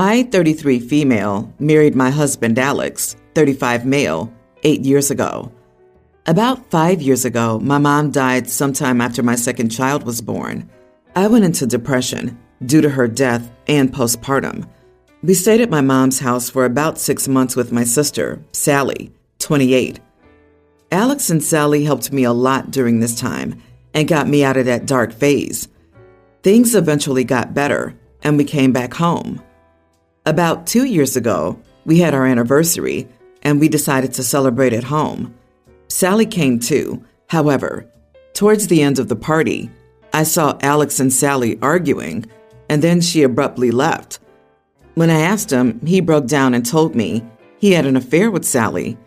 I, 33 female, married my husband Alex, 35 male, 8 years ago. About 5 years ago, my mom died sometime after my second child was born. I went into depression due to her death and postpartum. We stayed at my mom's house for about 6 months with my sister, Sally, 28. Alex and Sally helped me a lot during this time and got me out of that dark phase. Things eventually got better, and we came back home. About 2 years ago, we had our anniversary, and we decided to celebrate at home. Sally came too. However, towards the end of the party, I saw Alex and Sally arguing, and then she abruptly left. When I asked him, he broke down and told me he had an affair with Sally.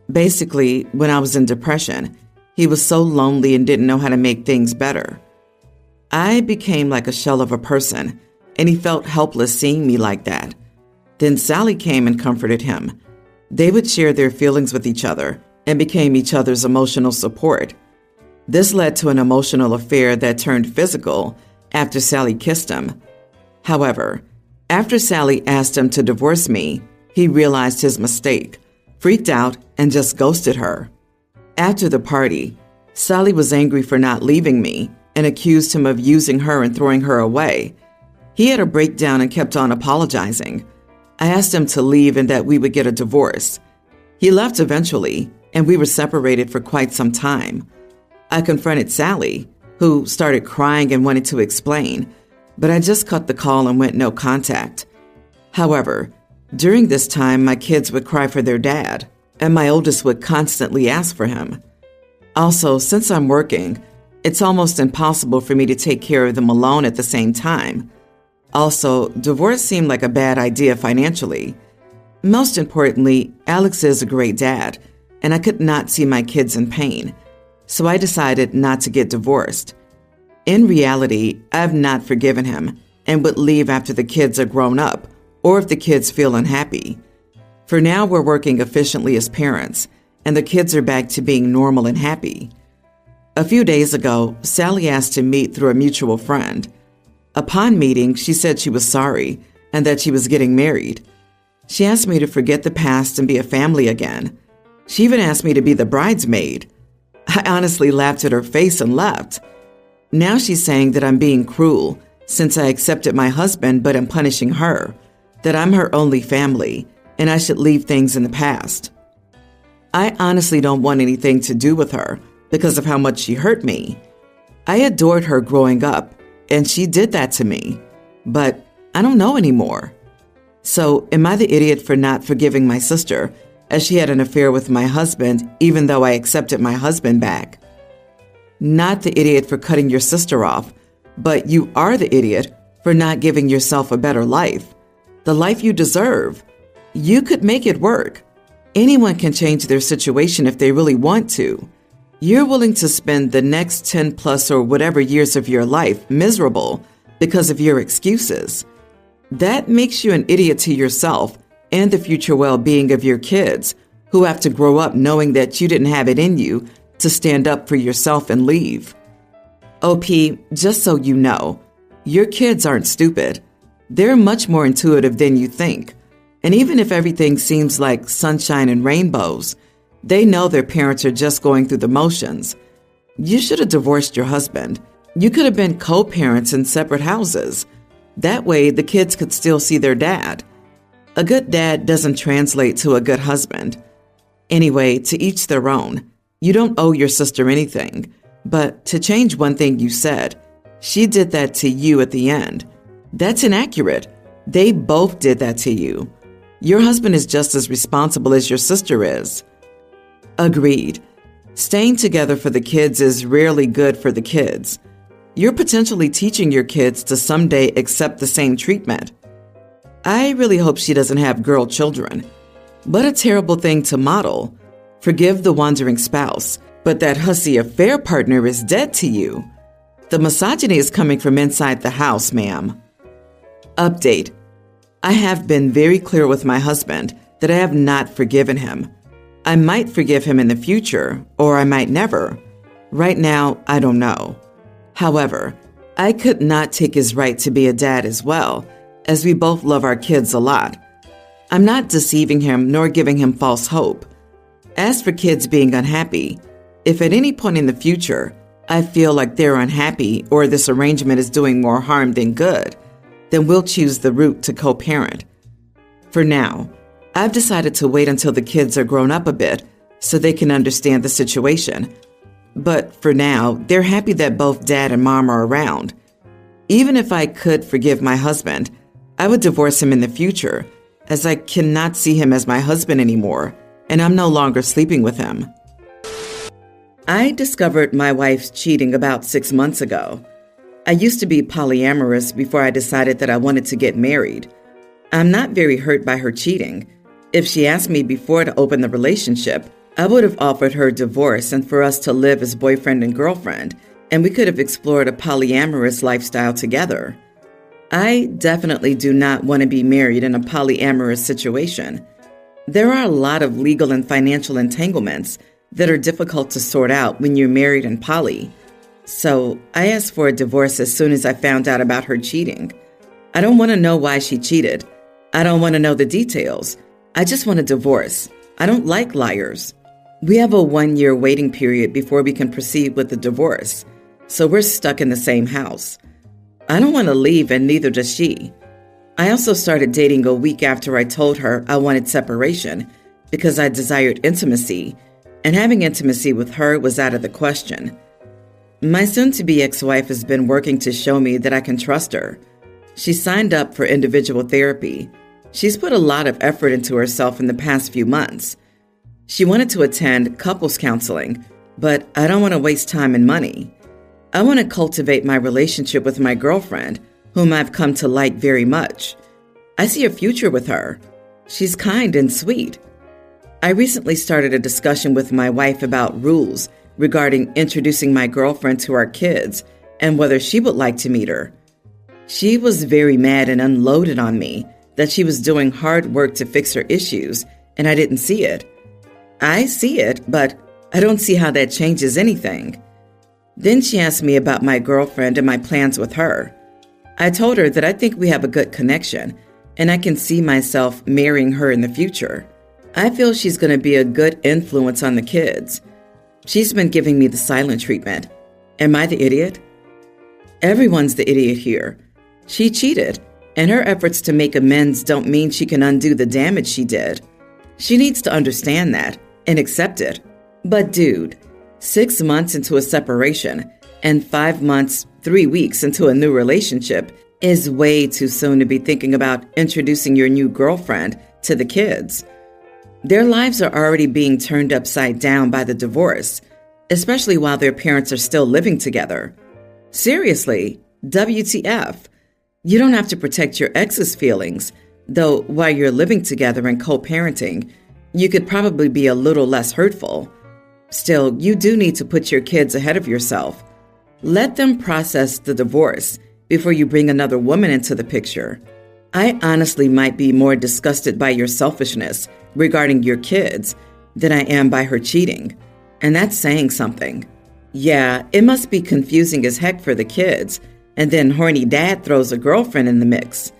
Basically, when I was in depression, he was so lonely and didn't know how to make things better. I became like a shell of a person, and he felt helpless seeing me like that. Then Sally came and comforted him. They would share their feelings with each other and became each other's emotional support. This led to an emotional affair that turned physical after Sally kissed him. However, after Sally asked him to divorce me, he realized his mistake, freaked out, and just ghosted her. After the party, Sally was angry for not leaving me and accused him of using her and throwing her away. He had a breakdown and kept on apologizing. I asked him to leave and that we would get a divorce. He left eventually, and we were separated for quite some time. I confronted Sally, who started crying and wanted to explain, but I just cut the call and went no contact. However, during this time, my kids would cry for their dad, and my oldest would constantly ask for him. Also, since I'm working, it's almost impossible for me to take care of them alone at the same time. Also, divorce seemed like a bad idea financially. Most importantly, Alex is a great dad, and I could not see my kids in pain, so I decided not to get divorced. In reality, I've not forgiven him and would leave after the kids are grown up or if the kids feel unhappy. For now, we're working efficiently as parents, and the kids are back to being normal and happy. A few days ago, Sally asked to meet through a mutual friend. Upon meeting, she said she was sorry and that she was getting married. She asked me to forget the past and be a family again. She even asked me to be the bridesmaid. I honestly laughed at her face and left. Now she's saying that I'm being cruel since I accepted my husband but am punishing her, that I'm her only family and I should leave things in the past. I honestly don't want anything to do with her because of how much she hurt me. I adored her growing up, and she did that to me, but I don't know anymore. So am I the idiot for not forgiving my sister as she had an affair with my husband even though I accepted my husband back? Not the idiot for cutting your sister off, but you are the idiot for not giving yourself a better life, the life you deserve. You could make it work. Anyone can change their situation if they really want to. You're willing to spend the next 10 plus or whatever years of your life miserable because of your excuses. That makes you an idiot to yourself and the future well-being of your kids, who have to grow up knowing that you didn't have it in you to stand up for yourself and leave. OP, just so you know, your kids aren't stupid. They're much more intuitive than you think. And even if everything seems like sunshine and rainbows, they know their parents are just going through the motions. You should have divorced your husband. You could have been co-parents in separate houses. That way, the kids could still see their dad. A good dad doesn't translate to a good husband. Anyway, to each their own. You don't owe your sister anything. But to change one thing you said, she did that to you at the end. That's inaccurate. They both did that to you. Your husband is just as responsible as your sister is. Agreed. Staying together for the kids is rarely good for the kids. You're potentially teaching your kids to someday accept the same treatment. I really hope she doesn't have girl children. What a terrible thing to model. Forgive the wandering spouse, but that hussy affair partner is dead to you. The misogyny is coming from inside the house, ma'am. Update. I have been very clear with my husband that I have not forgiven him. I might forgive him in the future, or I might never. Right now, I don't know. However, I could not take his right to be a dad as well, as we both love our kids a lot. I'm not deceiving him nor giving him false hope. As for kids being unhappy, if at any point in the future I feel like they're unhappy or this arrangement is doing more harm than good, then we'll choose the route to co-parent. For now, I've decided to wait until the kids are grown up a bit so they can understand the situation. But for now, they're happy that both Dad and Mom are around. Even if I could forgive my husband, I would divorce him in the future, as I cannot see him as my husband anymore, and I'm no longer sleeping with him. I discovered my wife's cheating about 6 months ago. I used to be polyamorous before I decided that I wanted to get married. I'm not very hurt by her cheating. If she asked me before to open the relationship, I would have offered her divorce and for us to live as boyfriend and girlfriend, and we could have explored a polyamorous lifestyle together. I definitely do not want to be married in a polyamorous situation. There are a lot of legal and financial entanglements that are difficult to sort out when you're married and poly. So I asked for a divorce as soon as I found out about her cheating. I don't want to know why she cheated. I don't want to know the details. I just want a divorce. I don't like liars. We have a 1-year waiting period before we can proceed with the divorce, so we're stuck in the same house. I don't want to leave, and neither does she. I also started dating a week after I told her I wanted separation because I desired intimacy, and having intimacy with her was out of the question. My soon-to-be ex-wife has been working to show me that I can trust her. She signed up for individual therapy. She's put a lot of effort into herself in the past few months. She wanted to attend couples counseling, but I don't want to waste time and money. I want to cultivate my relationship with my girlfriend, whom I've come to like very much. I see a future with her. She's kind and sweet. I recently started a discussion with my wife about rules regarding introducing my girlfriend to our kids and whether she would like to meet her. She was very mad and unloaded on me that she was doing hard work to fix her issues, and I didn't see it. I see it, but I don't see how that changes anything. Then she asked me about my girlfriend and my plans with her. I told her that I think we have a good connection, and I can see myself marrying her in the future. I feel she's going to be a good influence on the kids. She's been giving me the silent treatment. Am I the idiot? Everyone's the idiot here. She cheated, and her efforts to make amends don't mean she can undo the damage she did. She needs to understand that and accept it. But dude, 6 months into a separation and 5 months, 3 weeks into a new relationship is way too soon to be thinking about introducing your new girlfriend to the kids. Their lives are already being turned upside down by the divorce, especially while their parents are still living together. Seriously, WTF? You don't have to protect your ex's feelings, though while you're living together and co-parenting, you could probably be a little less hurtful. Still, you do need to put your kids ahead of yourself. Let them process the divorce before you bring another woman into the picture. I honestly might be more disgusted by your selfishness regarding your kids than I am by her cheating, and that's saying something. Yeah, it must be confusing as heck for the kids, and then horny dad throws a girlfriend in the mix.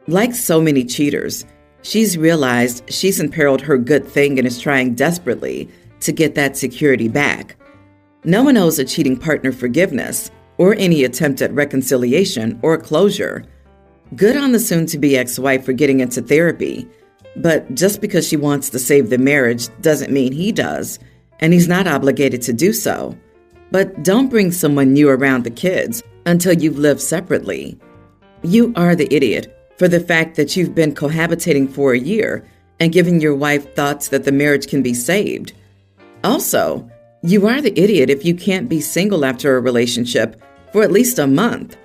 Like so many cheaters, she's realized she's imperiled her good thing and is trying desperately to get that security back. No one owes a cheating partner forgiveness or any attempt at reconciliation or closure. Good on the soon-to-be ex-wife for getting into therapy, but just because she wants to save the marriage doesn't mean he does, and he's not obligated to do so. But don't bring someone new around the kids until you've lived separately. You are the idiot for the fact that you've been cohabitating for a year and giving your wife thoughts that the marriage can be saved. Also, you are the idiot if you can't be single after a relationship for at least a month.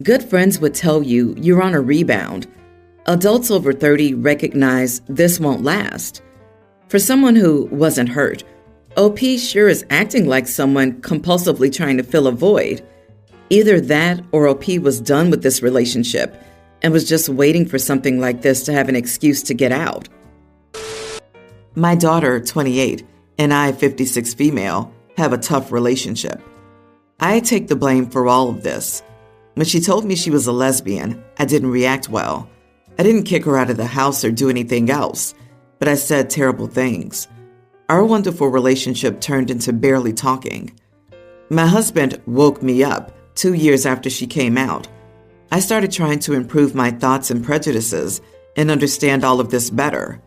Good friends would tell you you're on a rebound. Adults over 30 recognize this won't last. For someone who wasn't hurt, OP sure is acting like someone compulsively trying to fill a void. Either that or OP was done with this relationship and was just waiting for something like this to have an excuse to get out. My daughter, 28, and I, 56 female, have a tough relationship. I take the blame for all of this. When she told me she was a lesbian, I didn't react well. I didn't kick her out of the house or do anything else, but I said terrible things. Our wonderful relationship turned into barely talking. My husband woke me up 2 years after she came out. I started trying to improve my thoughts and prejudices and understand all of this better.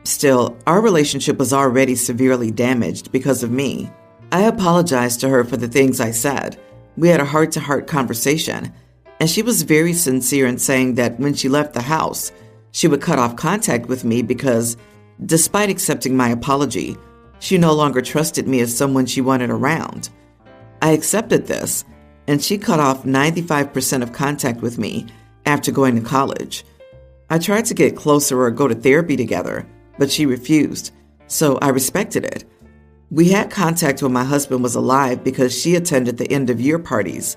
Still, our relationship was already severely damaged because of me. I apologized to her for the things I said. We had a heart-to-heart conversation, and she was very sincere in saying that when she left the house, she would cut off contact with me because, despite accepting my apology, she no longer trusted me as someone she wanted around. I accepted this, and she cut off 95% of contact with me after going to college. I tried to get closer or go to therapy together, but she refused, so I respected it. We had contact when my husband was alive because she attended the end-of-year parties.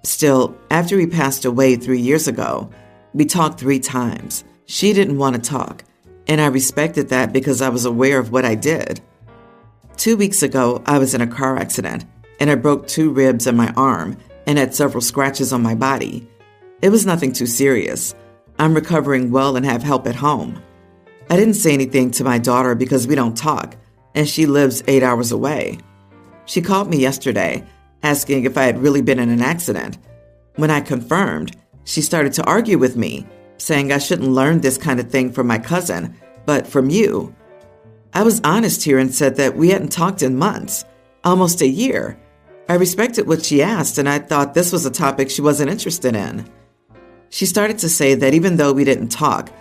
Still, after he passed away 3 years ago, we talked 3 times. She didn't want to talk, and I respected that because I was aware of what I did. 2 weeks ago, I was in a car accident, and I broke 2 ribs in my arm and had several scratches on my body. It was nothing too serious. I'm recovering well and have help at home. I didn't say anything to my daughter because we don't talk, and she lives 8 hours away. She called me yesterday, asking if I had really been in an accident. When I confirmed, she started to argue with me, saying I shouldn't learn this kind of thing from my cousin, but from you. I was honest here and said that we hadn't talked in months, almost a year. I respected what she asked, and I thought this was a topic she wasn't interested in. She started to say that even though we didn't talk,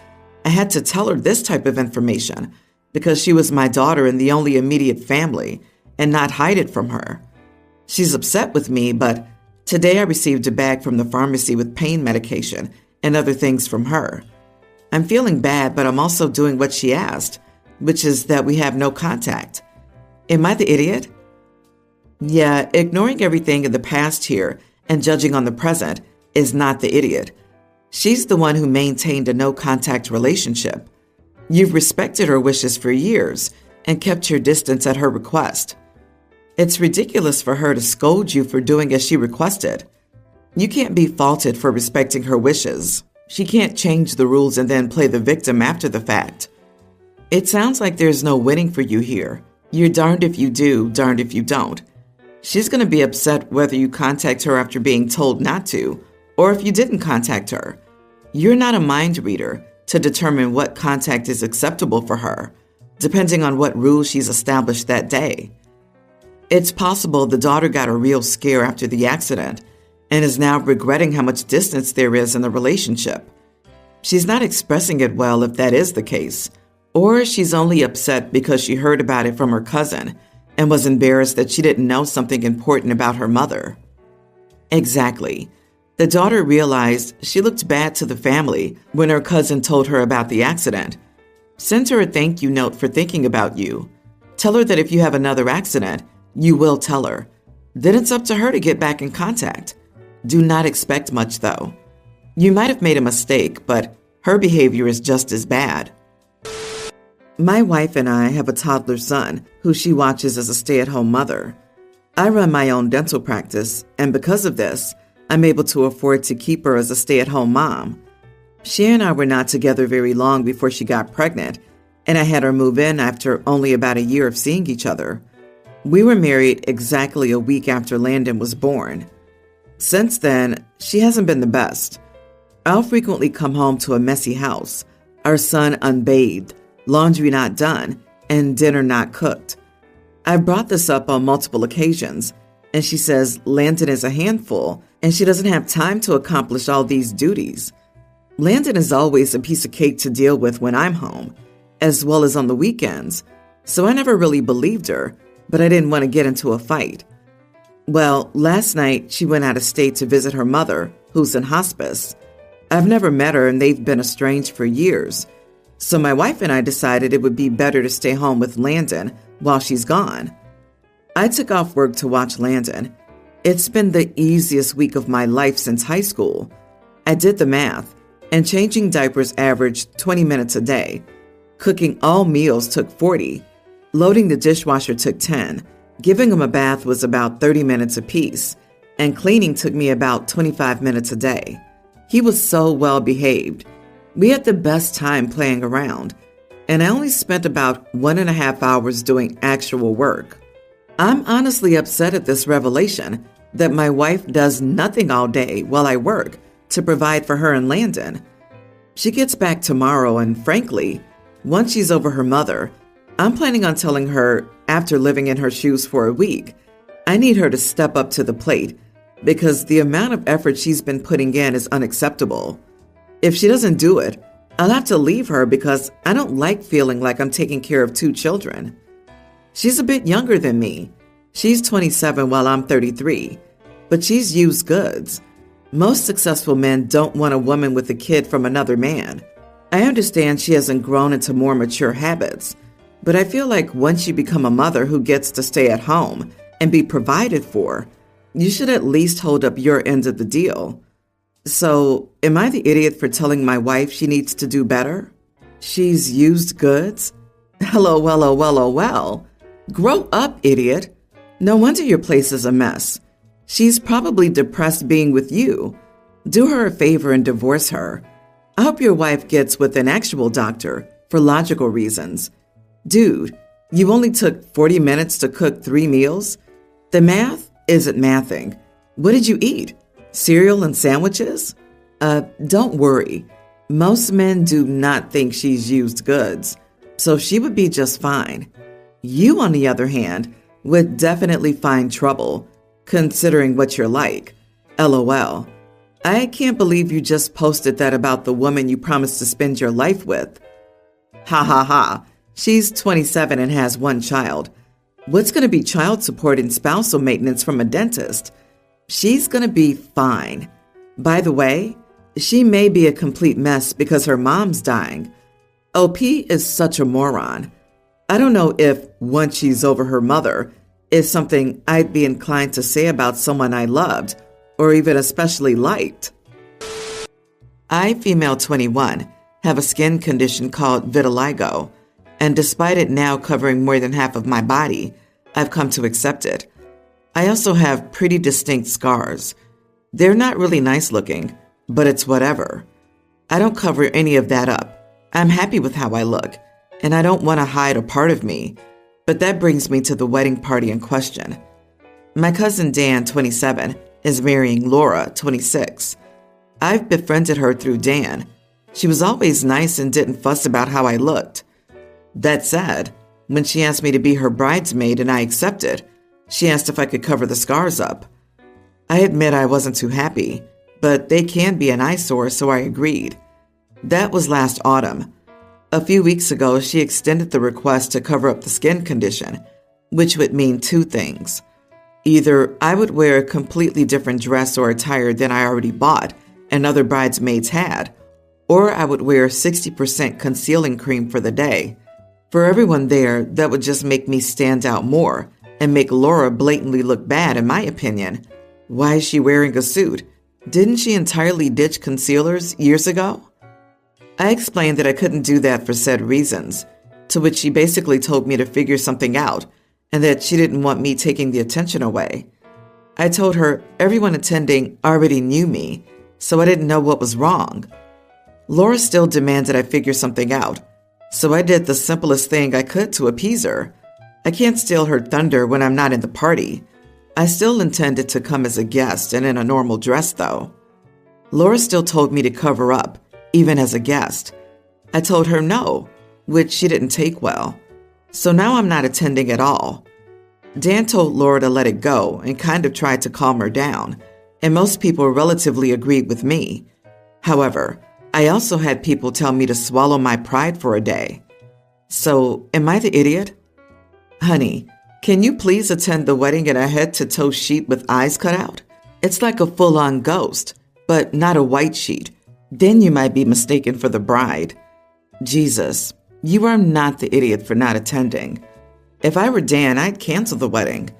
I had to tell her this type of information because she was my daughter and the only immediate family, and not hide it from her. She's upset with me, but today I received a bag from the pharmacy with pain medication and other things from her. I'm feeling bad, but I'm also doing what she asked, which is that we have no contact. Am I the idiot? Yeah, ignoring everything in the past here and judging on the present is not the idiot. She's the one who maintained a no-contact relationship. You've respected her wishes for years and kept your distance at her request. It's ridiculous for her to scold you for doing as she requested. You can't be faulted for respecting her wishes. She can't change the rules and then play the victim after the fact. It sounds like there's no winning for you here. You're darned if you do, darned if you don't. She's going to be upset whether you contact her after being told not to, or if you didn't contact her. You're not a mind reader to determine what contact is acceptable for her, depending on what rules she's established that day. It's possible the daughter got a real scare after the accident and is now regretting how much distance there is in the relationship. She's not expressing it well if that is the case, or she's only upset because she heard about it from her cousin and was embarrassed that she didn't know something important about her mother. Exactly. The daughter realized she looked bad to the family when her cousin told her about the accident. Send her a thank you note for thinking about you. Tell her that if you have another accident, you will tell her. Then it's up to her to get back in contact. Do not expect much, though. You might have made a mistake, but her behavior is just as bad. My wife and I have a toddler son who she watches as a stay-at-home mother. I run my own dental practice, and because of this, I'm able to afford to keep her as a stay-at-home mom. She and I were not together very long before she got pregnant, and I had her move in after only about a year of seeing each other. We were married exactly a week after Landon was born. Since then, she hasn't been the best. I'll frequently come home to a messy house, our son unbathed, laundry not done, and dinner not cooked. I've brought this up on multiple occasions, and she says Landon is a handful and she doesn't have time to accomplish all these duties. Landon is always a piece of cake to deal with when I'm home, as well as on the weekends, so I never really believed her, but I didn't want to get into a fight. Well, last night she went out of state to visit her mother, who's in hospice. I've never met her and they've been estranged for years, so my wife and I decided it would be better to stay home with Landon while she's gone. I took off work to watch Landon. It's been the easiest week of my life since high school. I did the math, and changing diapers averaged 20 minutes a day. Cooking all meals took 40. Loading the dishwasher took 10. Giving him a bath was about 30 minutes apiece. and cleaning took me about 25 minutes a day. He was so well behaved. We had the best time playing around, and I only spent about 1.5 hours doing actual work. I'm honestly upset at this revelation that my wife does nothing all day while I work to provide for her and Landon. She gets back tomorrow, and frankly, once she's over her mother, I'm planning on telling her, after living in her shoes for a week, I need her to step up to the plate because the amount of effort she's been putting in is unacceptable. If she doesn't do it, I'll have to leave her because I don't like feeling like I'm taking care of 2 children. She's a bit younger than me. She's 27 while I'm 33, but she's used goods. Most successful men don't want a woman with a kid from another man. I understand she hasn't grown into more mature habits, but I feel like once you become a mother who gets to stay at home and be provided for, you should at least hold up your end of the deal. So, am I the idiot for telling my wife she needs to do better? She's used goods? LOL. Grow up, idiot. No wonder your place is a mess. She's probably depressed being with you. Do her a favor and divorce her. I hope your wife gets with an actual doctor for logical reasons. Dude, you only took 40 minutes to cook 3 meals? The math isn't mathing. What did you eat? Cereal and sandwiches? Don't worry. Most men do not think she's used goods, so she would be just fine. You, on the other hand, would definitely find trouble, considering what you're like. LOL. I can't believe you just posted that about the woman you promised to spend your life with. Ha ha ha. She's 27 and has 1 child. What's going to be child support and spousal maintenance from a dentist? She's going to be fine. By the way, she may be a complete mess because her mom's dying. OP is such a moron. I don't know if, once she's over her mother, is something I'd be inclined to say about someone I loved or even especially liked. I, female 21, have a skin condition called vitiligo, and despite it now covering more than half of my body, I've come to accept it. I also have pretty distinct scars. They're not really nice looking, but it's whatever. I don't cover any of that up. I'm happy with how I look, and I don't want to hide a part of me. But that brings me to the wedding party in question. My cousin Dan, 27, is marrying Laura, 26. I've befriended her through Dan. She was always nice and didn't fuss about how I looked. That said, when she asked me to be her bridesmaid and I accepted, she asked if I could cover the scars up. I admit I wasn't too happy, but they can be an eyesore, so I agreed. That was last autumn. A few weeks ago, she extended the request to cover up the skin condition, which would mean 2 things. Either I would wear a completely different dress or attire than I already bought and other bridesmaids had, or I would wear 60% concealing cream for the day. For everyone there, that would just make me stand out more and make Laura blatantly look bad, in my opinion. Why is she wearing a suit? Didn't she entirely ditch concealers years ago? I explained that I couldn't do that for said reasons, to which she basically told me to figure something out and that she didn't want me taking the attention away. I told her everyone attending already knew me, so I didn't know what was wrong. Laura still demanded I figure something out, so I did the simplest thing I could to appease her. I can't steal her thunder when I'm not in the party. I still intended to come as a guest and in a normal dress, though. Laura still told me to cover up, even as a guest. I told her no, which she didn't take well. So now I'm not attending at all. Dan told Laura to let it go and kind of tried to calm her down, and most people relatively agreed with me. However, I also had people tell me to swallow my pride for a day. So, am I the idiot? Honey, can you please attend the wedding in a head-to-toe sheet with eyes cut out? It's like a full-on ghost, but not a white sheet. Then you might be mistaken for the bride. Jesus, you are not the idiot for not attending. If I were Dan, I'd cancel the wedding.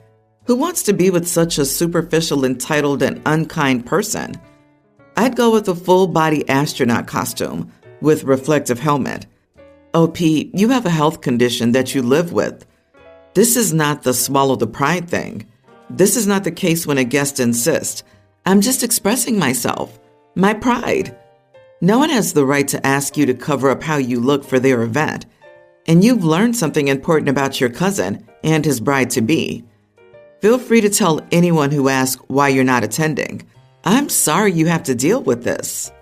Who wants to be with such a superficial, entitled, and unkind person? I'd go with a full-body astronaut costume with reflective helmet. OP, you have a health condition that you live with. This is not the swallow the pride thing. This is not the case when a guest insists. I'm just expressing myself, my pride. No one has the right to ask you to cover up how you look for their event. And you've learned something important about your cousin and his bride-to-be. Feel free to tell anyone who asks why you're not attending. I'm sorry you have to deal with this.